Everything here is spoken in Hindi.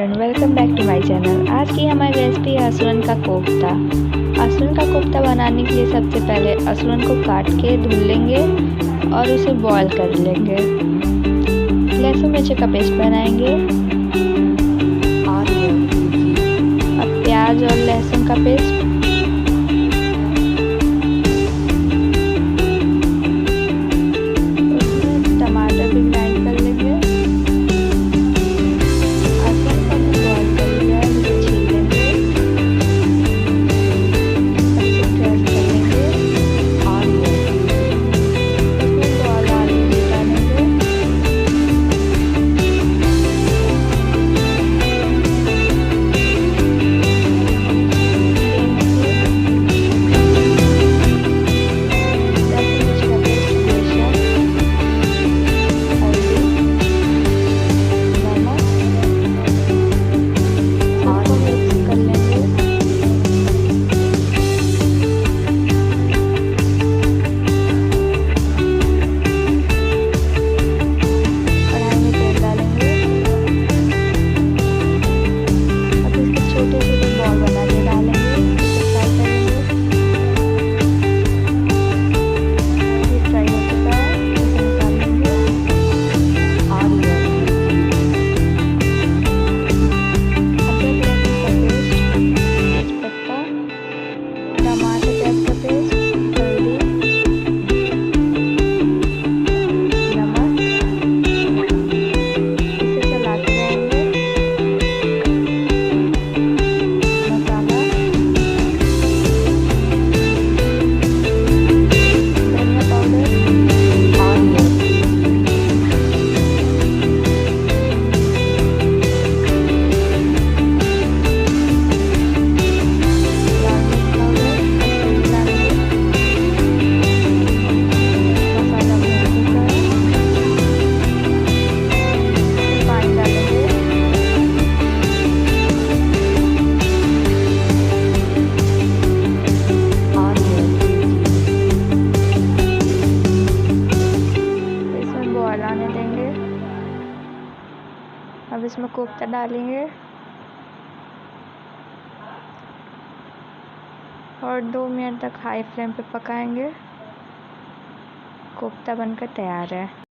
Friend, welcome back to my channel. आज की हमारी रेसिपी है असुरन का कोफ्ता। असुरन का कोफ्ता बनाने के लिए सबसे पहले असुरन को काट के धुल लेंगे और उसे बॉईल कर लेंगे। लहसुन मिर्च का पेस्ट बनाएंगे। अब प्याज और लहसुन का पेस्ट, उसमें टमाटर भी ग्राइंड कर लेंगे। आने देंगे। अब इसमें कोफ्ता डालेंगे और 2 मिनट तक हाई फ्लेम पे पकाएंगे। कोफ्ता बनकर तैयार है।